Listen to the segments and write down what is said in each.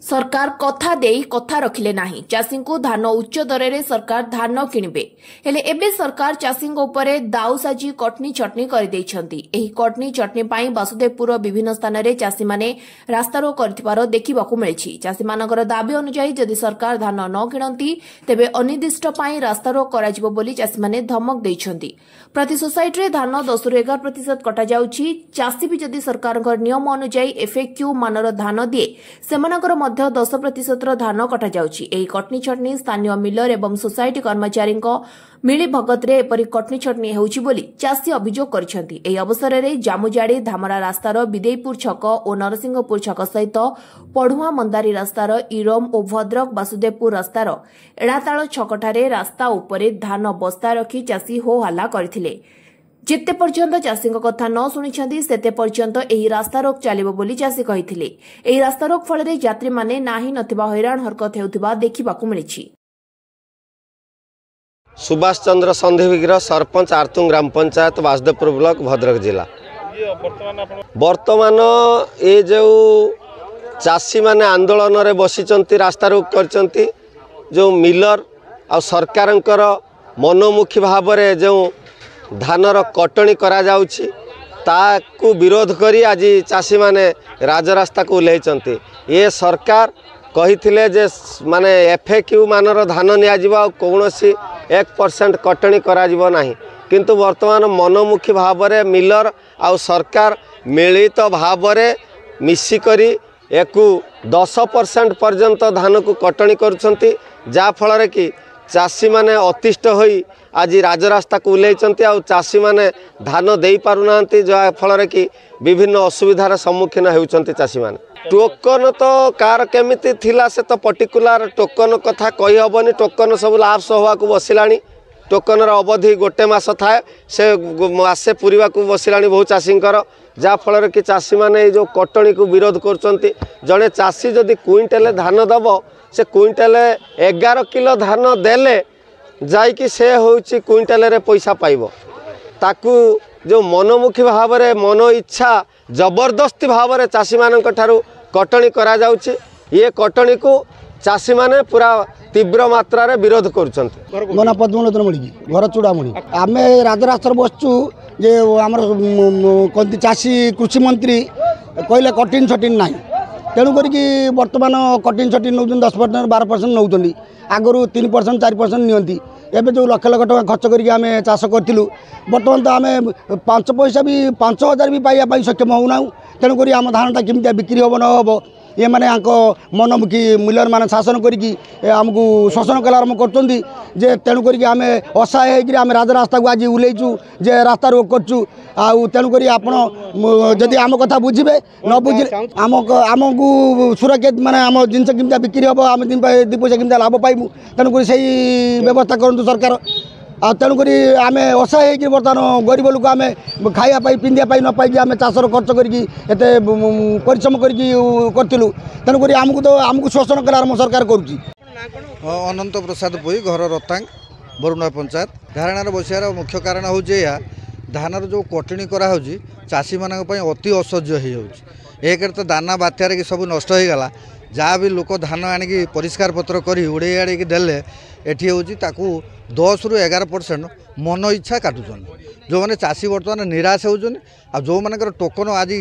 सरकार कथा देई कथा रखिले नाही चाषी को धान उच्च दर रे सरकार धान किणबे हेले एबे सरकार चाषी उपरे दाउ साजी कटनी चटनी कर दैछंती। एही कटनी चटनी पाई वासुदेवपुर विभिन्न स्थान रे चाषी माने रास्तारो करथिबार देखिबाकू मिलिछि। चाषी मानकर दाबी अनुसार जदि सरकार धान न किणंती तेबे अनिर्दिष्ट पाई रास्तारो कराजिबो बोली चाषी माने धमक दैछंती। प्रति सोसाइटी रे धान 10 रु 11% कटा जाउछि। चाषी भी जदि सरकारक नियम अनुसार एफएक्यू मानर धान दिए सेमानकर 10% धान कटा जाउछि। एही कटनी छटनी स्थानीय मिलर एवं सोसाइटी कर्मचारी मिली भगत रे एपरी कटनी छटनी हेउछि बोली चाषी अभियोग करिसेंती। एही अवसर रे जामुजाड़ी धामरा रास्तार विदेईपुर छक और नरसिंहपुर छक सहित पढ़ुआ मंदारी रास्तार इरम और भद्रक वासुदेवपुर रास्तार एड़ाताल छकठारे रास्ता उपरे धान बस्ता रखी चाषी हो हल्ला करथिले। जेते पर्यंत चाषी कथा न शुणी सेते पर्यंत एही रास्तारोक चलिबो बोली चाषी कहिथिले। एही रास्तारोक फल यात्री माने नाही नथिबा हैरान हरकत हेउथिबा देखिबाकू मिलिछि। सुभाष चंद्र संधिविग्रह सरपंच आरतुंग ग्राम पंचायत वासुदेवपुर ब्लॉक भद्रक जिला। वर्तमान ये जो चाषी माने आंदोलन रे बसिचंती रास्ता रोक करचंती जो मिलर आ सरकारंकर मनोमुखी भाव रे जो धानर कटनी करा जाउछि ताकू विरोध करी आज चाषी माने राजरास्ता को ओह्लैचंती। ये सरकार कहिथिले जे माने एफएक्यू मानर धान निया जिबा कोनोसी 1% कटनी करा जिवो नाही, किंतु वर्तमान मनोमुखी भाव रे मिलर आ सरकार मिलित भाव रे मिसी करी एकू 10% पर्यंत धान को कटनी करुछंती। जा फल रे कि चाषी माने अतिष्ट होई आज राजरास्ता को ओह्लैचंती आ चाषी माने धान देई पारुनांती, जा फल रे कि विभिन्न असुविधार सम्मुखीन हेउचंती चाषी माने। टोकन तो कार केमिति थिला से तो पर्टिकुलर टोकन कथा कहि हबनी। टोकन सब लाप्स होवा को बसिलानी। टोकन अवधि गोटे मास थाए से मासे पूरीवा को बसिलानी बहु चाषींकर, जा फल कि चाषी माने जो कटनी को विरोध करचंती। जड़े चाषी जदि क्विंटाल धान दब से क्विंटाल 11 किलो धान देले जाइकी से होउची क्विंटाल रे पैसा पाइबो। ताकू जो मनोमुखी भाव रे मन इच्छा जबरदस्ती भाव रे चाषी मानक ठारू कटनी करा जाउची। ये कटनी को चाषी माने पूरा तीव्र मात्रा रे विरोध करछंती। मना पद्मलोचन मणि घर चूड़ामणि आमे राजरास्तार बसचु जे हमर कोंती चाषी कृषि मंत्री कहले कटिन छटिन नाही, तेणु करिकी वर्तमान कटिन छटिन नौ 10% 12% नौचंदी। आगरू 3% 4% नियंती। एबे जो लक्ष लक्ष टका खर्च करके आमे चाष करथिलु वर्तमान तो आमे 5 पैसा भी 5000 भी पाइया पाई सक्षम होउना। तेणु करी आम धानटा केमिति बिक्री होबो न होबो ये माने मनमुखी मिलर माने शासन करिकी आमको शोषण कला आरम्भ करछंती। जे तेणु करिकी आमे असहाय होइकरी आमे राजरास्ता को आज उलेइचु जे रास्ता रोक करछु। आ तेणु करी आपण जदि आम कथा बुझिबे न बुझिले आमको सुरक्षित माने आम जिनस केमिति बिक्री होबो आम 2 पैसा केमिति लाभ पाइबु। तेणु करी सही व्यवस्था करंतु सरकार। आ तेणुक आम असहाय हो बर्तमान गरीब लोक आम खावाई पिंधा न पाई आम चाषर खर्च करके परिश्रम करूँ। तेणुक आमको तो आमको शोषण कला आरम्भ सरकार करुच्ची। अनंत प्रसाद पोई घर रतांग बरुणा पंचायत। धारणार बसार मुख्य कारण हूँ धानर जो कटनी कराऊँ चाषी मान अति असह्य हो। एक तो दाना बात्यार कि सब नष्ट हो गला। जहाँ भी लोक धान आणिकी परिष्कार पत्र कर उड़े आड़े देले एटी हूँ 10 रु 11% मन इच्छा काटुचन। जो मैंने चाषी बर्तमान निराश होचन। आ जो मानकर टोकन आज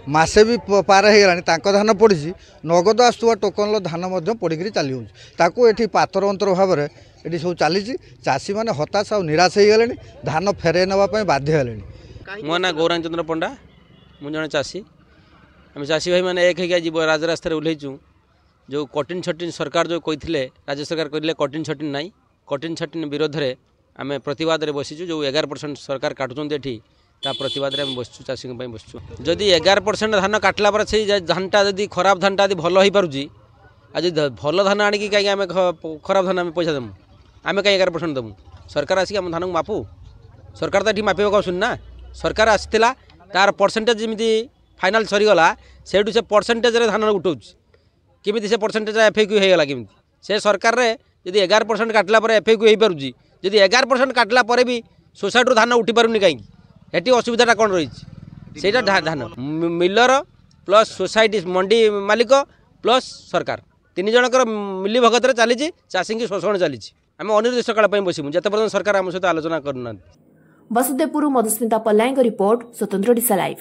मासे भी पार हो गलानी तांको धान पड़ी नगद आसुवा टोकन धान पड़ी चली हो एटी पातर अंतर भाव में ये सब चली। चाषी मैंने हताश आ निराश हो गले धान फेरे नापी बाध्य है। मो ना गौराचंद्र पंडा मु जड़े चाषी। आम चाषी भाई मैंने एक जीव राजरास्तार ओह्लैचु। जो कटिन छटिन सरकार जो कही राज्य सरकार कहले कटिन छटिन नाई कटिन छटिन विरोध में आम प्रतिवाद बसीचु। जो 11% सरकार काटुंट एटी ता प्रतिवाद में बसचु चाषी बसचु। जदि 11% धान काटला पर से धानटा जदि खराब धानटा यदि भल हो पारुची आज भल धान आणिकी कहीं आम खराब धान आम पैसा देमु आम कहीं 11% देमु। सरकार आसिक आम धान को मापू। सरकार तो ये मापिबा आसुन ना। सरकार आसला तार परसेंटेज जमी फाइनाल सरीगला से परसेंटेज धान उठाऊँ किमिति से परसेंटेज एफएक्यू हो गला किमिति से सरकार रे यदि 11% काटला पर एफएक्यू हो पारुची यदि 11% काटला पर भी सोसाइटी धान उठी पारुनी कहीं एटी असुविधाटा कौन रही से धान मिलर प्लस सोसाइटी मंडी मालिक प्लस सरकार। तीन जनकर मिलीभगत चली चाषी की शोषण चली आम अनिर्दिष्ट काल बसमु जिते पर्यटन सरकार आम सहित आलोचना करना। वसुदेवपुर मधुस्मिता पल्लाईଙ୍କ रिपोर्ट स्वतंत्र ओडिशा लाइव।